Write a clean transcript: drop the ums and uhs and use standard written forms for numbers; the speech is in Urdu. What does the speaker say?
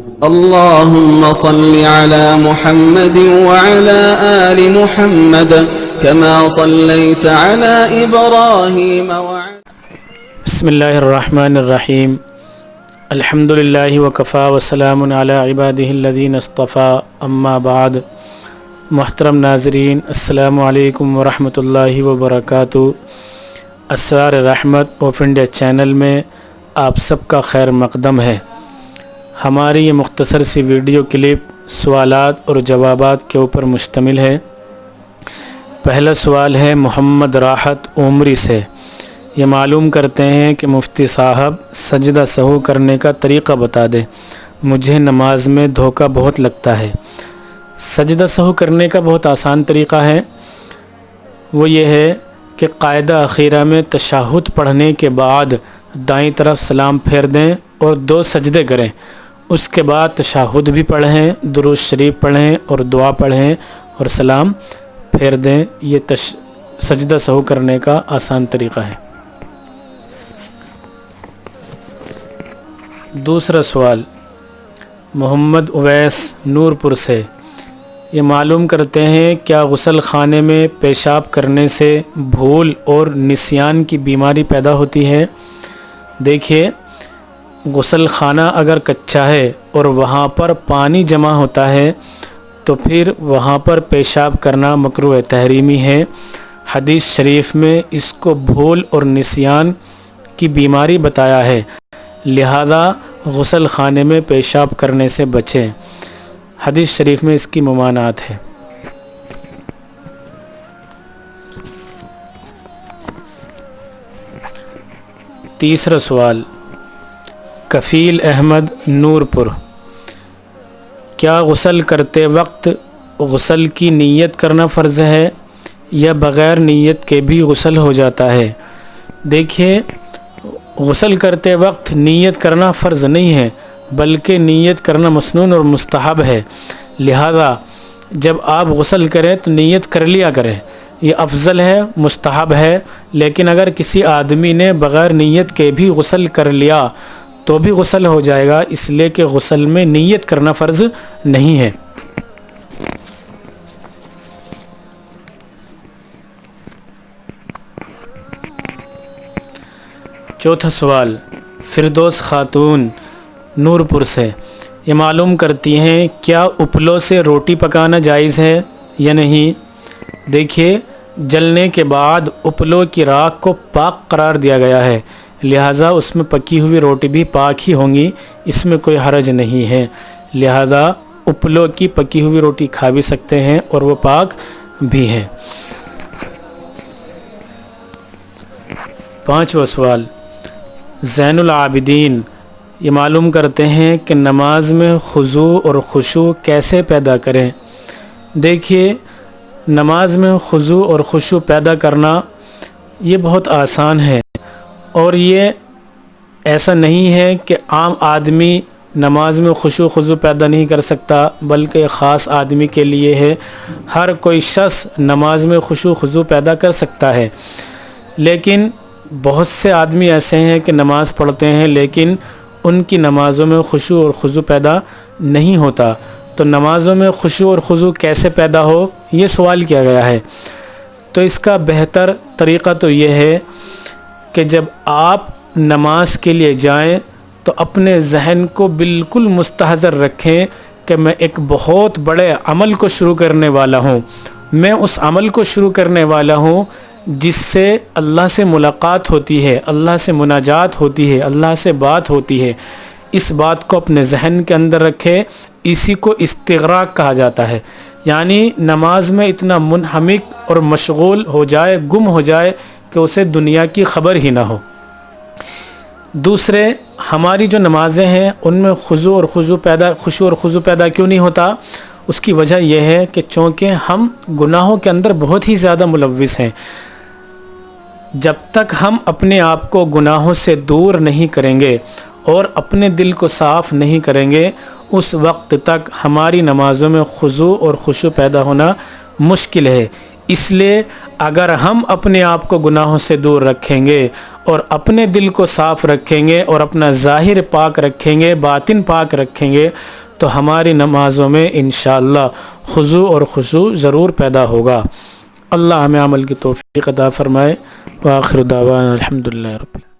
اللهم صل على محمد وعلى آل محمد كما صليت على إبراهيم وعلى بسم الله الرحمن الرحيم الحمد لله وكفى وسلام على عباده الذين اصطفى اما بعد. محترم ناظرین، السلام علیکم ورحمۃ اللہ وبرکاتہ. اسرار رحمت آف انڈیا چینل میں آپ سب کا خیر مقدم ہے. ہماری یہ مختصر سی ویڈیو کلپ سوالات اور جوابات کے اوپر مشتمل ہے. پہلا سوال ہے محمد راحت عمری سے. یہ معلوم کرتے ہیں کہ مفتی صاحب سجدہ سہو کرنے کا طریقہ بتا دیں، مجھے نماز میں دھوکہ بہت لگتا ہے. سجدہ سہو کرنے کا بہت آسان طریقہ ہے. وہ یہ ہے کہ قاعدہ اخیرہ میں تشہد پڑھنے کے بعد دائیں طرف سلام پھیر دیں اور 2 سجدے کریں. اس کے بعد تشہد بھی پڑھیں، درود شریف پڑھیں اور دعا پڑھیں اور سلام پھیر دیں. یہ سجدہ سہو کرنے کا آسان طریقہ ہے. دوسرا سوال محمد اویس نور پور سے. یہ معلوم کرتے ہیں کیا غسل خانے میں پیشاب کرنے سے بھول اور نسیان کی بیماری پیدا ہوتی ہے؟ دیکھیے، غسل خانہ اگر کچا ہے اور وہاں پر پانی جمع ہوتا ہے تو پھر وہاں پر پیشاب کرنا مکروہ تحریمی ہے. حدیث شریف میں اس کو بھول اور نسیان کی بیماری بتایا ہے، لہذا غسل خانے میں پیشاب کرنے سے بچیں. حدیث شریف میں اس کی ممانعت ہے. تیسرا سوال کفیل احمد نور پور. کیا غسل کرتے وقت غسل کی نیت کرنا فرض ہے یا بغیر نیت کے بھی غسل ہو جاتا ہے؟ دیکھیے، غسل کرتے وقت نیت کرنا فرض نہیں ہے بلکہ نیت کرنا مسنون اور مستحب ہے. لہذا جب آپ غسل کریں تو نیت کر لیا کریں، یہ افضل ہے، مستحب ہے. لیکن اگر کسی آدمی نے بغیر نیت کے بھی غسل کر لیا تو بھی غسل ہو جائے گا، اس لیے کہ غسل میں نیت کرنا فرض نہیں ہے. چوتھا سوال فردوس خاتون نور پور سے. یہ معلوم کرتی ہیں کیا اپلوں سے روٹی پکانا جائز ہے یا نہیں؟ دیکھیے، جلنے کے بعد اپلوں کی راکھ کو پاک قرار دیا گیا ہے، لہٰذا اس میں پکی ہوئی روٹی بھی پاک ہی ہوں گی، اس میں کوئی حرج نہیں ہے. لہٰذا اپلوں کی پکی ہوئی روٹی کھا بھی سکتے ہیں اور وہ پاک بھی ہے. پانچواں سوال زین العابدین. یہ معلوم کرتے ہیں کہ نماز میں خضوع اور خشوع کیسے پیدا کریں؟ دیکھیے، نماز میں خضوع اور خشوع پیدا کرنا یہ بہت آسان ہے، اور یہ ایسا نہیں ہے کہ عام آدمی نماز میں خشوع خضوع پیدا نہیں کر سکتا، بلکہ خاص آدمی کے لیے ہے. ہر کوئی شخص نماز میں خشوع خضوع پیدا کر سکتا ہے. لیکن بہت سے آدمی ایسے ہیں کہ نماز پڑھتے ہیں لیکن ان کی نمازوں میں خشوع اور خضوع پیدا نہیں ہوتا. تو نمازوں میں خشوع اور خضوع کیسے پیدا ہو، یہ سوال کیا گیا ہے. تو اس کا بہتر طریقہ تو یہ ہے کہ جب آپ نماز کے لیے جائیں تو اپنے ذہن کو بالکل مستحضر رکھیں کہ میں ایک بہت بڑے عمل کو شروع کرنے والا ہوں. میں اس عمل کو شروع کرنے والا ہوں جس سے اللہ سے ملاقات ہوتی ہے، اللہ سے مناجات ہوتی ہے، اللہ سے بات ہوتی ہے. اس بات کو اپنے ذہن کے اندر رکھے. اسی کو استغراق کہا جاتا ہے، یعنی نماز میں اتنا منہمک اور مشغول ہو جائے، گم ہو جائے کہ اسے دنیا کی خبر ہی نہ ہو. دوسرے، ہماری جو نمازیں ہیں ان میں خشوع اور خضوع پیدا کیوں نہیں ہوتا؟ اس کی وجہ یہ ہے کہ چونکہ ہم گناہوں کے اندر بہت ہی زیادہ ملوث ہیں. جب تک ہم اپنے آپ کو گناہوں سے دور نہیں کریں گے اور اپنے دل کو صاف نہیں کریں گے، اس وقت تک ہماری نمازوں میں خضوع اور خشوع پیدا ہونا مشکل ہے. اس لیے اگر ہم اپنے آپ کو گناہوں سے دور رکھیں گے اور اپنے دل کو صاف رکھیں گے اور اپنا ظاہر پاک رکھیں گے، باطن پاک رکھیں گے، تو ہماری نمازوں میں انشاءاللہ خضوع اور خشوع ضرور پیدا ہوگا۔ اللہ ہمیں عمل کی توفیق عطا فرمائے۔ وآخر دعوانا الحمدللہ رب العالمین۔